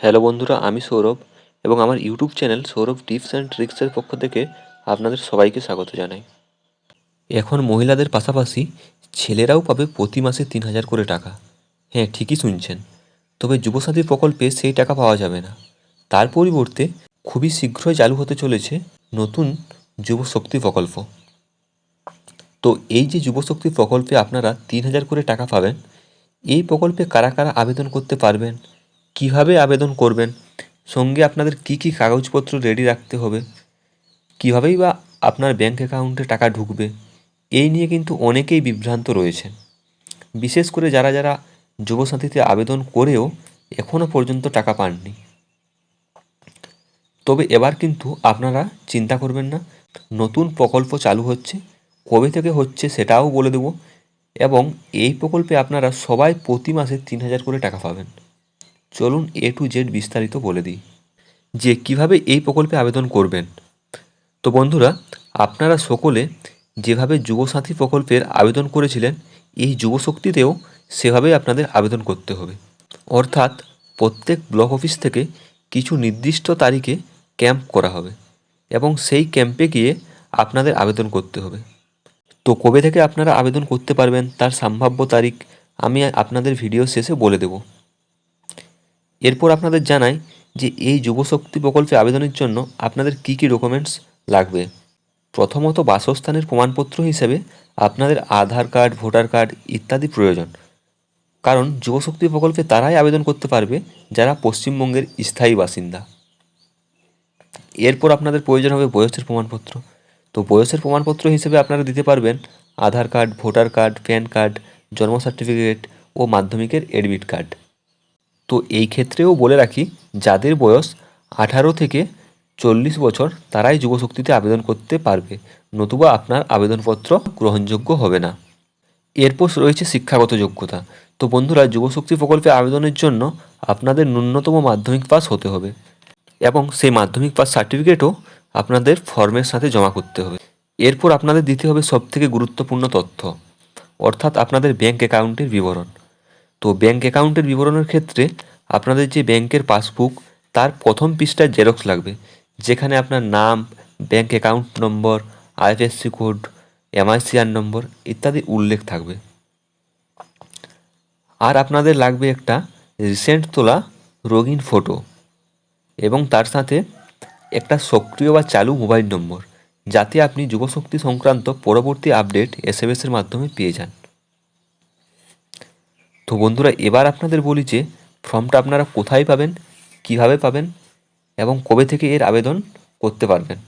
Hello বন্ধুরা, আমি সৌরভ এবং আমার YouTube channel Sourav tips and ট্রিক্সের পক্ষ থেকে আপনাদের সবাইকে স্বাগত জানাই। এখন মহিলাদের পাশাপাশি ছেলেরাও পাবে প্রতি মাসে 3,000 করে টাকা। হ্যাঁ, ঠিকই শুনছেন। তবে যুবসাথী প্রকল্পে সেই টাকা পাওয়া যাবে না। তার পরিবর্তে খুবই শীঘ্রই চালু হতে চলেছে নতুন যুবশক্তি প্রকল্প। তো এই যে যুবশক্তি প্রকল্পে আপনারা 3,000 করে টাকা পাবেন, এই প্রকল্পে কারা কারা আবেদন করতে পারবেন, কিভাবে আবেদন করবেন, সঙ্গে আপনাদের কি কি কাগজপত্র রেডি রাখতে হবে, কীভাবেই বা আপনার ব্যাঙ্ক অ্যাকাউন্টে টাকা ঢুকবে, এই নিয়ে কিন্তু অনেকেই বিভ্রান্ত রয়েছেন। বিশেষ করে যারা যারা যুবসাথীতে আবেদন করেও এখনও পর্যন্ত টাকা পাননি। তবে এবার কিন্তু আপনারা চিন্তা করবেন না, নতুন প্রকল্প চালু হচ্ছে, কবে থেকে হচ্ছে সেটাও বলে দেব, এবং এই প্রকল্পে আপনারা সবাই প্রতি মাসে 3,000 করে টাকা পাবেন। চলুন A to Z বিস্তারিত বলে দিই যে কিভাবে এই প্রকল্পে আবেদন করবেন। তো বন্ধুরা, আপনারা সকলে যেভাবে যুবসাথী প্রকল্পের আবেদন করেছিলেন, এই যুবশক্তিতেও সেভাবেই আপনাদের আবেদন করতে হবে। অর্থাৎ প্রত্যেক ব্লক অফিস থেকে কিছু নির্দিষ্ট তারিখে ক্যাম্প করা হবে এবং সেই ক্যাম্পে গিয়ে আপনাদের আবেদন করতে হবে। তো কবে থেকে আপনারা আবেদন করতে পারবেন তার সম্ভাব্য তারিখ আমি আপনাদের ভিডিও শেষে বলে দেব। এরপর আপনাদের জানাই যে এই যুবশক্তি প্রকল্পে আবেদনের জন্য আপনাদের কী কী ডকুমেন্টস লাগবে। প্রথমত বাসস্থানের প্রমাণপত্র হিসেবে আপনাদের আধার কার্ড, ভোটার কার্ড ইত্যাদি প্রয়োজন। কারণ যুবশক্তি প্রকল্পে তারাই আবেদন করতে পারবে যারা পশ্চিমবঙ্গের স্থায়ী বাসিন্দা। এরপর আপনাদের প্রয়োজন হবে বয়সের প্রমাণপত্র। তো বয়সের প্রমাণপত্র হিসেবে আপনারা দিতে পারবেন Aadhaar card, voter card, PAN card, জন্ম সার্টিফিকেট ও মাধ্যমিকের অ্যাডমিট কার্ড। তো এই ক্ষেত্রেও বলে রাখি, যাদের বয়স 18 থেকে 40 বছর তারাই যুবশক্তিতে আবেদন করতে পারবে, নতুবা আপনার আবেদনপত্র গ্রহণযোগ্য হবে না। এরপর রয়েছে শিক্ষাগত যোগ্যতা। তো বন্ধুরা, যুবশক্তি প্রকল্পে আবেদনের জন্য আপনাদের ন্যূনতম মাধ্যমিক পাস হতে হবে এবং সেই মাধ্যমিক পাস সার্টিফিকেটও আপনাদের ফর্মের সাথে জমা করতে হবে। এরপর আপনাদের দিতে হবে সবথেকে গুরুত্বপূর্ণ তথ্য, অর্থাৎ আপনাদের ব্যাঙ্ক অ্যাকাউন্টের বিবরণ। তো ব্যাঙ্ক অ্যাকাউন্টের বিবরণের ক্ষেত্রে আপনাদের যে ব্যাঙ্কের পাসবুক তার প্রথম পৃষ্ঠায় জেরক্স লাগবে, যেখানে আপনার নাম, bank account number, IFSC code, MICR number ইত্যাদি উল্লেখ থাকবে। আর আপনাদের লাগবে একটা রিসেন্ট তোলা রঙিন ফটো এবং তার সাথে একটা সক্রিয় বা চালু মোবাইল নম্বর, যাতে আপনি যুবশক্তি সংক্রান্ত পরবর্তী আপডেট এসএমএসের মাধ্যমে পেয়ে যান। তো বন্ধুরা, এবার আপনাদের বলি যে ফর্মটা আপনারা কোথায় পাবেন, কিভাবে পাবেন এবং কবে থেকে এর আবেদন করতে পারবেন।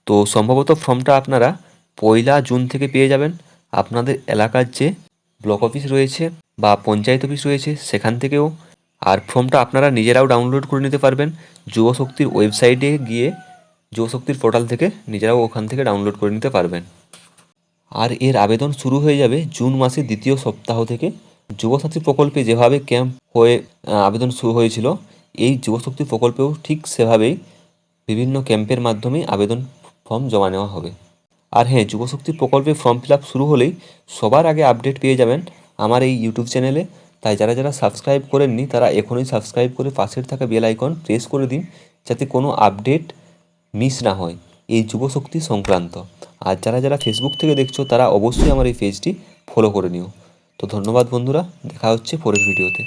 তো সম্ভবত ফর্মটা আপনারা 1 জুন থেকে পেয়ে যাবেন আপনাদের এলাকার যে ব্লক অফিস রয়েছে বা পঞ্চায়েত অফিস রয়েছে সেখান থেকেও। আর ফর্মটা আপনারা নিজেরাও ডাউনলোড করে নিতে পারবেন যুবশক্তির ওয়েবসাইটে গিয়ে, যুবশক্তির পোর্টাল থেকে নিজেরাও ওখান থেকে ডাউনলোড করে নিতে পারবেন। আর এর আবেদন শুরু হয়ে যাবে জুন মাসের দ্বিতীয় সপ্তাহ থেকে। যুবসাথী প্রকল্পে যেভাবে ক্যাম্প হয়ে আবেদন শুরু হয়েছিল, এই যুবশক্তি প্রকল্পেও ঠিক সেভাবেই বিভিন্ন ক্যাম্পের মাধ্যমে আবেদন ফর্ম জমা নেওয়া হবে। আর হ্যাঁ, যুবশক্তি প্রকল্পে ফর্ম ফিল আপ শুরু হলেই সবার আগে আপডেট পেয়ে যাবেন আমার এই ইউটিউব চ্যানেলে। তাই যারা যারা সাবস্ক্রাইব করেননি তারা এখনই সাবস্ক্রাইব করে পাশের থাকা বেল আইকন প্রেস করে দিন, যাতে কোনো আপডেট মিস না হয় এই যুবশক্তি সংক্রান্ত। আর যারা যারা ফেসবুক থেকে দেখছো তারা অবশ্যই আমার এই পেজটি ফলো করে নিও। তো ধন্যবাদ বন্ধুরা, দেখা হচ্ছে পরের ভিডিওতে।